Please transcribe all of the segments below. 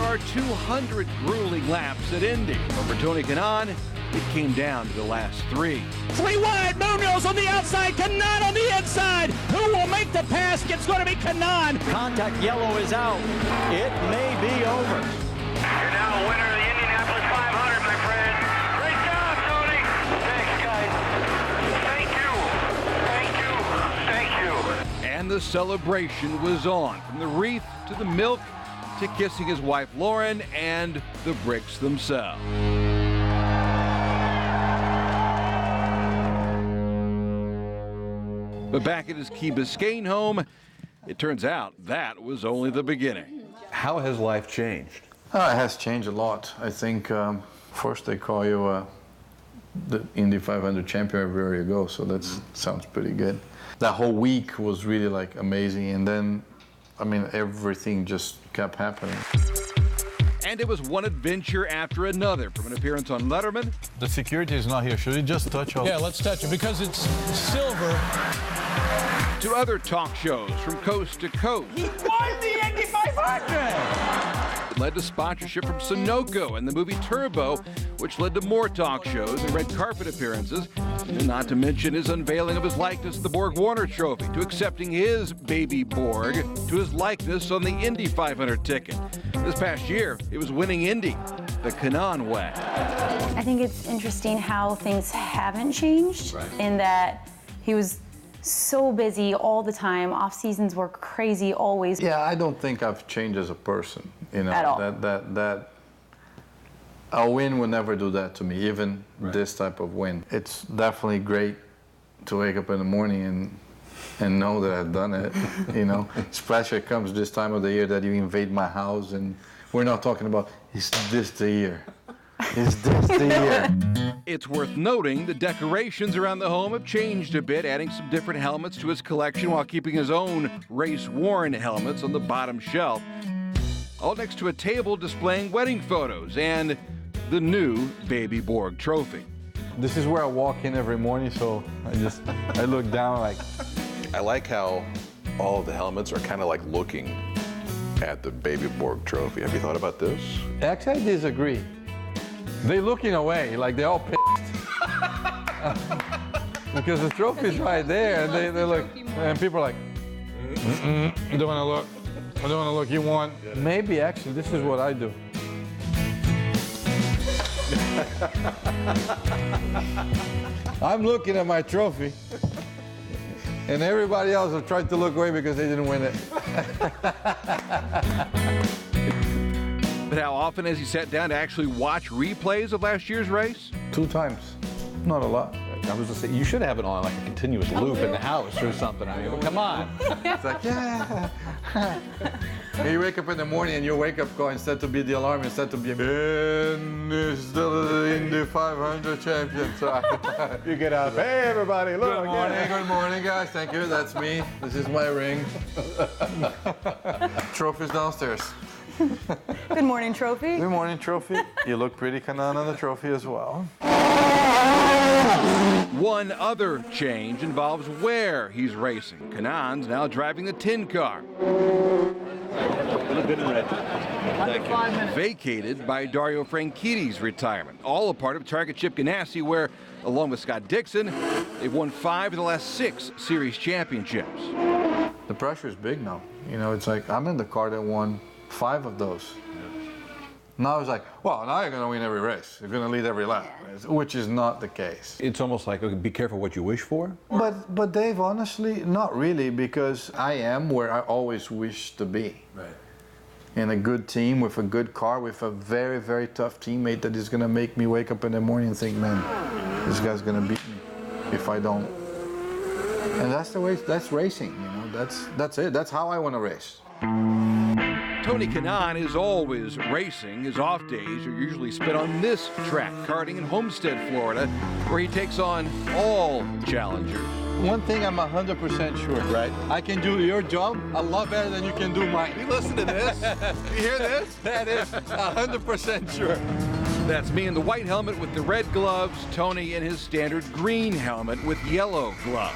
are 200 grueling laps at Indy. But for Tony Kanaan, it came down to the last 3. 3 wide, Munoz on the outside, Kanaan on the inside. Who will make the pass? It's going to be Kanaan. Contact yellow is out. It may be over. You're now a winner of the Indianapolis 500, my friend. Great job, Tony. Thanks, guys. Thank you. And the celebration was on, from the wreath to the milk to kissing his wife Lauren and the bricks themselves. But back at his Key Biscayne home, it turns out that was only the beginning. How has life changed? It has changed a lot. I think first they call you the Indy 500 champion everywhere you go, so that sounds pretty good. That whole week was really like amazing, and then, I mean, everything just kept happening. And it was one adventure after another, from an appearance on Letterman. The security is not here. Should we just touch all? Yeah, let's touch it because it's silver. To other talk shows from coast to coast. He won the Indy 500! It led to sponsorship from Sunoco and the movie Turbo, which led to more talk shows and red carpet appearances, and not to mention his unveiling of his likeness to the Borg-Warner Trophy, to accepting his baby Borg, to his likeness on the Indy 500 ticket. This past year, it was winning Indy the Kanaan way. I think it's interesting how things haven't changed, in that he was so busy all the time. Off seasons were crazy always. Yeah, I don't think I've changed as a person. You know, At all. that a win would never do that to me, even this type of win. It's definitely great to wake up in the morning and know that I've done it. You know, especially it comes this time of the year that you invade my house, and we're not talking about, is this the year? Is this the year? It's worth noting the decorations around the home have changed a bit, adding some different helmets to his collection while keeping his own race-worn helmets on the bottom shelf. All next to a table displaying wedding photos and the new Baby Borg trophy. This is where I walk in every morning, so I look down like. I like how all of the helmets are kind of like looking at the Baby Borg trophy. Have you thought about this? Actually, I disagree. They look in a way like they're all pissed. Because the trophy's right there, and they look, and people are like, I don't want to look. I don't want to look. You want? Maybe actually, this is what I do. I'm looking at my trophy, and everybody else have tried to look away because they didn't win it. But how often has he sat down to actually watch replays of last year's race? 2 times. Not a lot. I was just saying, you should have it on like a continuous loop in the house or something. I mean, come on. It's like, yeah. You wake up in the morning and your wake-up call, instead to be the alarm, instead to be, and is still the Indy 500 champion. So You get up, hey everybody, look. good morning, guys. Thank you. That's me. This is my ring. Trophy's downstairs. Good morning, Trophy. Good morning, Trophy. You look pretty Kanaan on the trophy as well. One other change involves where he's racing. Kanaan's now driving the tin car. Vacated by Dario Franchitti's retirement. All a part of Target Chip Ganassi, where, along with Scott Dixon, they've won 5 of the last 6 series championships. The pressure is big now. You know, it's like, I'm in the car that won 5 of those. Now it's like, well, now you're going to win every race. You're going to lead every lap, which is not the case. It's almost like, okay, be careful what you wish for. But Dave, honestly, not really, because I am where I always wish to be. Right. In a good team, with a good car, with a very, very tough teammate that is going to make me wake up in the morning and think, man, this guy's going to beat me if I don't. And that's the way, that's racing, you know, that's it. That's how I want to race. Tony Kanaan is always racing. His off days are usually spent on this track, karting in Homestead, Florida, where he takes on all challengers. One thing I'm 100% sure, right? I can do your job a lot better than you can do mine. You listen to this? You hear this? That is 100% sure. That's me in the white helmet with the red gloves, Tony in his standard green helmet with yellow gloves.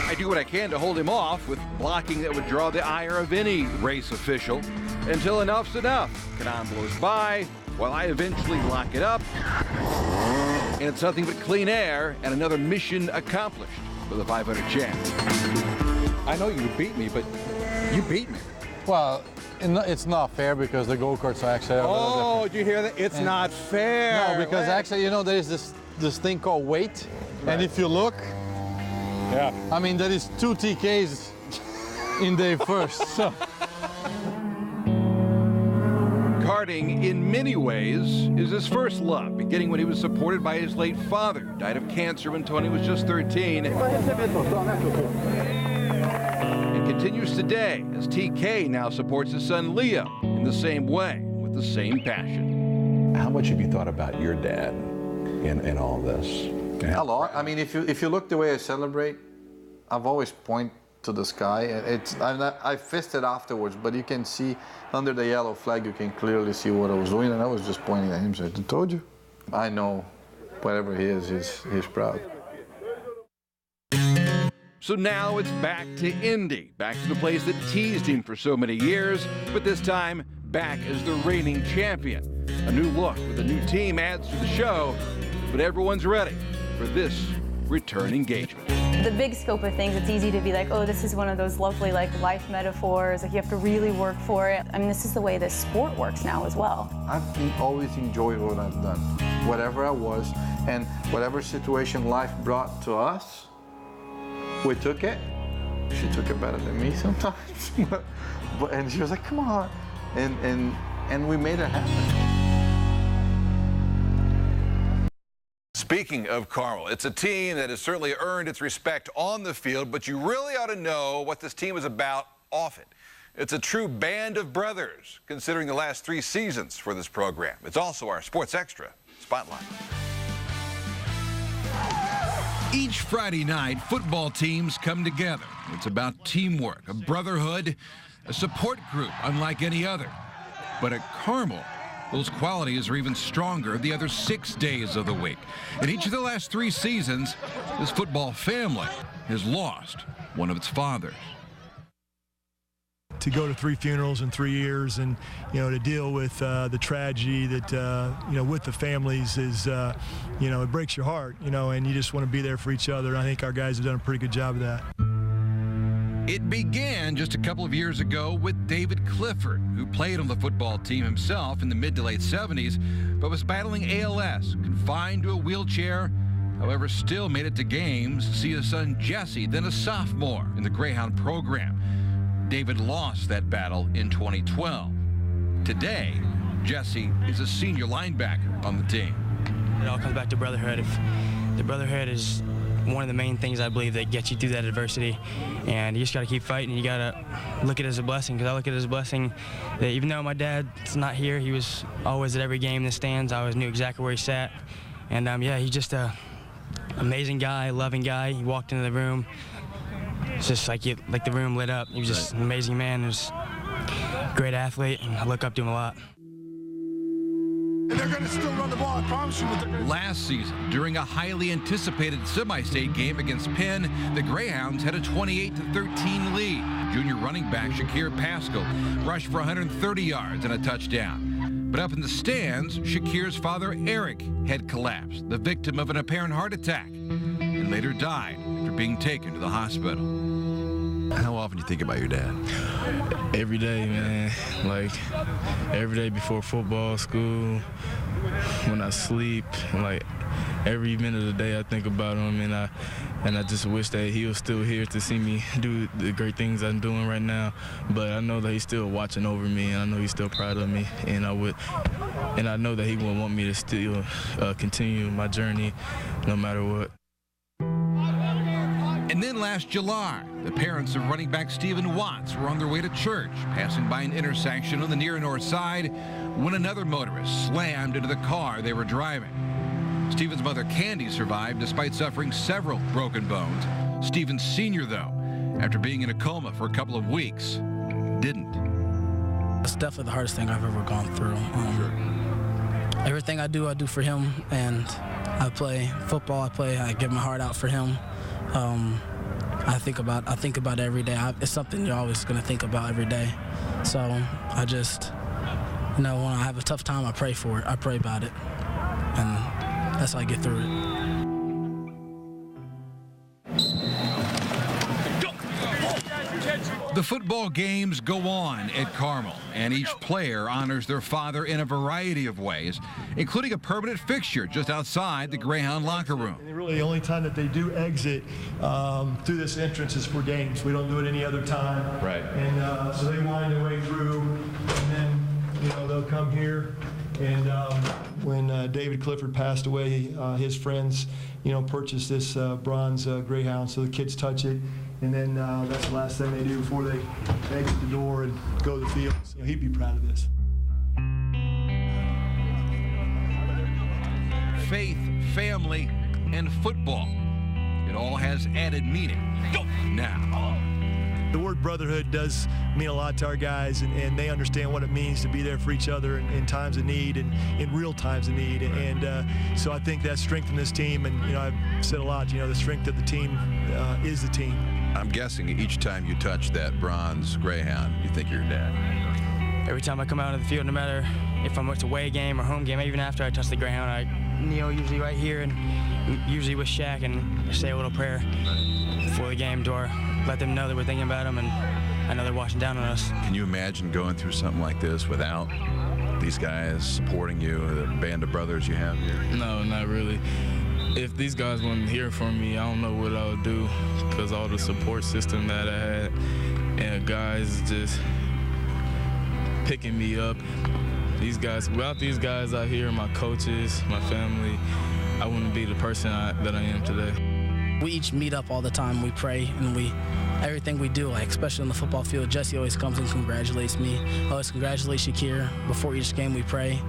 I do what I can to hold him off with blocking that would draw the ire of any race official until enough's enough. Kanaan blows by while I eventually lock it up. And it's nothing but clean air and another mission accomplished for the 500 champ. I know you beat me, but you beat me. Well, it's not fair because the go-karts are actually a little different. Did you hear that? It's not fair. No, because actually, you know, there is this thing called weight. Right. And if you look, yeah, I mean, there is 2 TKs in day first. So. Karting, in many ways, is his first love, beginning when he was supported by his late father, who died of cancer when Tony was just 13. And continues today, as TK now supports his son Leo in the same way, with the same passion. How much have you thought about your dad in all this? A lot. I mean, if you look the way I celebrate, I've always pointed to the sky. I fisted afterwards, but you can see under the yellow flag, you can clearly see what I was doing, and I was just pointing at him. So I told you. I know, whatever he is, he's proud. So now it's back to Indy, back to the place that teased him for so many years, but this time back as the reigning champion. A new look with a new team adds to the show, but everyone's ready for this return engagement. The big scope of things, it's easy to be like, oh, this is one of those lovely like life metaphors, like you have to really work for it. I mean, this is the way this sport works now as well. I've always enjoyed what I've done, whatever I was, and whatever situation life brought to us, we took it. She took it better than me sometimes, and she was like, come on, and we made it happen. Speaking of Carmel, it's a team that has certainly earned its respect on the field, but you really ought to know what this team is about off it. It's a true band of brothers, considering the last 3 seasons for this program. It's also our Sports Extra Spotlight. Each Friday night, football teams come together. It's about teamwork, a brotherhood, a support group unlike any other. But at Carmel, those qualities are even stronger the other 6 days of the week. In each of the last 3 seasons, this football family has lost one of its fathers. To go to 3 funerals in 3 years, and to deal with the tragedy that with the families is it breaks your heart, and you just want to be there for each other. And I think our guys have done a pretty good job of that. It began just a couple of years ago with David Clifford, who played on the football team himself in the mid to late 70s, but was battling ALS, confined to a wheelchair. However, still made it to games to see his son Jesse, then a sophomore in the Greyhound program. David lost that battle in 2012. Today, Jesse is a senior linebacker on the team. It all comes back to brotherhood. The brotherhood is one of the main things I believe that gets you through that adversity, and you just got to keep fighting. You got to look at it as a blessing, because I look at it as a blessing that even though my dad's not here, he was always at every game in the stands. I always knew exactly where he sat, and yeah, he's just a amazing guy, loving guy. He walked into the room, it's just like the room lit up. He was just an amazing man. He was a great athlete, and I look up to him a lot. And they're going to still run the ball, I promise you. Last season, during a highly anticipated semi-state game against Penn, the Greyhounds had a 28-13 lead. Junior running back Shakir Pascal rushed for 130 yards and a touchdown. But up in the stands, Shakir's father Eric had collapsed, the victim of an apparent heart attack, and later died after being taken to the hospital. How often do you think about your dad? Every day, man. Like, every day before football, school, when I sleep, like, every minute of the day I think about him, and I just wish that he was still here to see me do the great things I'm doing right now. But I know that he's still watching over me, and I know he's still proud of me, and I know that he would want me to still continue my journey no matter what. And then last July, the parents of running back Stephen Watts were on their way to church, passing by an intersection on the near north side, when another motorist slammed into the car they were driving. Stephen's mother, Candy, survived despite suffering several broken bones. Stephen Sr., though, after being in a coma for a couple of weeks, didn't. It's definitely the hardest thing I've ever gone through. Everything I do for him, and I play football, I give my heart out for him. I think about it every day. It's something you're always going to think about every day. So I just, when I have a tough time, I pray for it. I pray about it, and that's how I get through it. The football games go on at Carmel, and each player honors their father in a variety of ways, including a permanent fixture just outside the Greyhound locker room. And really, the only time that they do exit through this entrance is for games. We don't do it any other time. Right. And so they wind their way through, and then they'll come here. And when David Clifford passed away, his friends purchased this bronze Greyhound, so the kids touch it. And then that's the last thing they do before they exit the door and go to the field. So he'd be proud of this. Faith, family, and football. It all has added meaning. Now. The word brotherhood does mean a lot to our guys, and they understand what it means to be there for each other in times of need and in real times of need. And so I think that strengthened this team. And I've said a lot. The strength of the team is the team. I'm guessing each time you touch that bronze Greyhound, you think you're dad. Every time I come out of the field, no matter if I'm at a away game or home game, even after I touch the Greyhound, I kneel usually right here and usually with Shaq and say a little prayer before the game to let them know that we're thinking about them, and I know they're watching down on us. Can you imagine going through something like this without these guys supporting you, the band of brothers you have here? No, not really. If these guys weren't here for me, I don't know what I would do, because all the support system that I had and guys just picking me up. These guys, without these guys out here, my coaches, my family, I wouldn't be the person that I am today. We each meet up all the time. We pray, and everything we do, especially on the football field, Jesse always comes and congratulates me. Always congratulate Shakir. Before each game, we pray.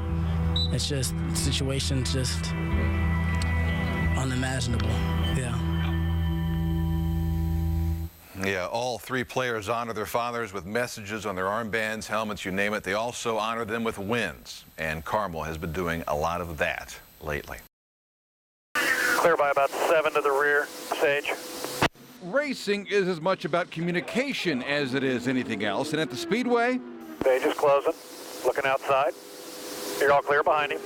It's just situations just unimaginable. Yeah, all three players honor their fathers with messages on their armbands, helmets, you name it. They also honor them with wins, and Carmel has been doing a lot of that lately. Clear by about 7 to the rear, Sage. Racing is as much about communication as it is anything else, and at the Speedway, Sage is closing, looking outside. You're all clear behind him.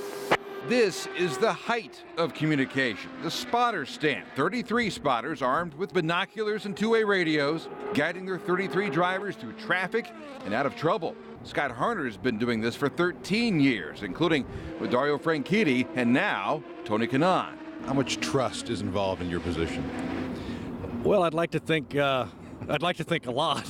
this is the height of communication. The spotter stand, 33 spotters armed with binoculars and two-way radios, guiding their 33 drivers through traffic and out of trouble. Scott Harner's been doing this for 13 years, including with Dario Franchitti and now Tony Kanaan. How much trust is involved in your position? Well, I'd like to think a lot.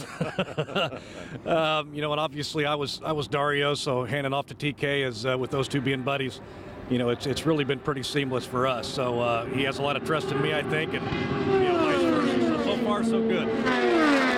And obviously I was Dario, so handing off to TK is with those two being buddies. It's really been pretty seamless for us. So he has a lot of trust in me, I think, and vice versa. So far, so good.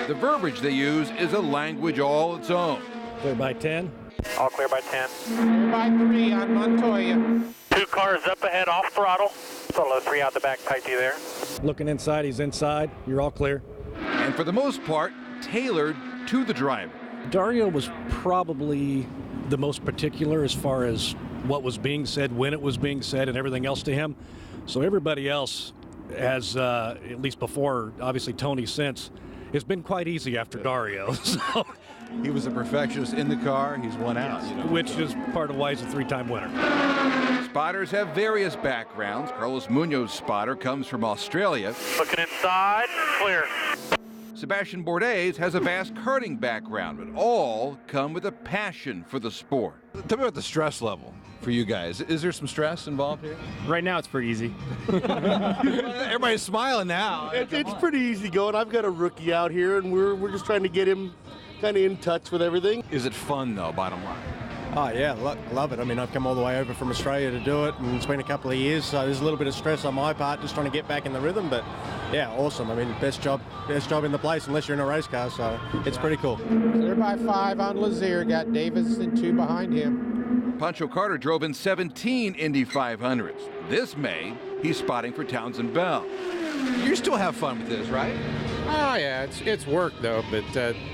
The verbiage they use is a language all its own. Clear by 10. All clear by 10. Clear by 3 on Montoya. 2 cars up ahead, off throttle. Solo 3 out the back, tight to you there. Looking inside, he's inside. You're all clear. And for the most part, tailored to the driver. Dario was probably the most particular as far as what was being said, when it was being said, and everything else to him. So everybody else has, at least before, obviously Tony since, it's been quite easy after Dario. So he was a perfectionist in the car. He's won out. Which is part of why he's a 3-time winner. Spotters have various backgrounds. Carlos Munoz's spotter comes from Australia. Looking inside, clear. Sebastian Bourdais has a vast karting background, but all come with a passion for the sport. Tell me about the stress level for you guys. Is there some stress involved here? Right now it's pretty easy. Everybody's smiling now. It's pretty easy going. I've got a rookie out here, and we're just trying to get him kind of in touch with everything. Is it fun, though, bottom line? Oh, yeah, love it. I mean, I've come all the way over from Australia to do it, and it's been a couple of years, so there's a little bit of stress on my part just trying to get back in the rhythm, but yeah, awesome. I mean, best job in the place unless you're in a race car, so it's pretty cool. Clear by 5 on Lazier. Got Davis and 2 behind him. Pancho Carter drove in 17 Indy 500s. This May, he's spotting for Townsend Bell. You still have fun with this, right? Oh, yeah, it's work, though, but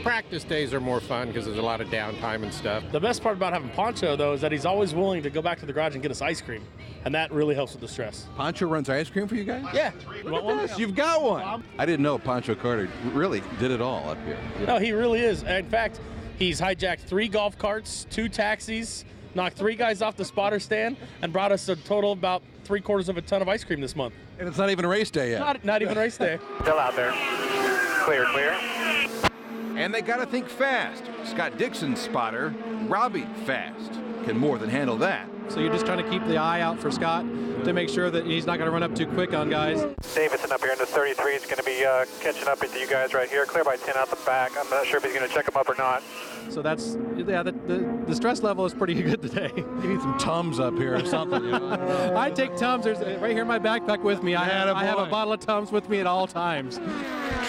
practice days are more fun because there's a lot of downtime and stuff. The best part about having Poncho, though, is that he's always willing to go back to the garage and get us ice cream, and that really helps with the stress. Poncho runs ice cream for you guys? Yeah. You want one? You've got one. I didn't know Poncho Carter really did it all up here. No, he really is. In fact, he's hijacked 3 golf carts, 2 taxis, knocked 3 guys off the spotter stand, and brought us a total of about 3/4 of a ton of ice cream this month. And it's not even a race day yet. Not even race day. Still out there. Clear, clear. And they got to think fast. Scott Dixon's spotter, Robbie Fast, can more than handle that. So you're just trying to keep the eye out for Scott to make sure that he's not going to run up too quick on guys. Davidson up here in the 33 is going to be catching up with you guys right here. Clear by 10 out the back. I'm not sure if he's going to check him up or not. So that's, yeah, the stress level is pretty good today. You need some Tums up here or something. You know? I take Tums. There's right here in my backpack with me. I have a bottle of Tums with me at all times.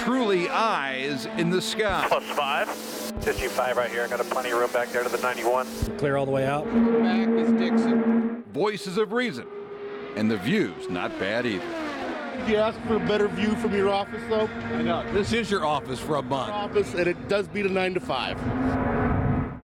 Truly eyes in the sky. +5. Just you 5 right here. I got plenty of room back there to the 91. Clear all the way out. Back is Dixon. Voices of reason. And the view's not bad either. Did you ask for a better view from your office, though? I know. This is your office for a month. Office, and it does beat a 9 to 5.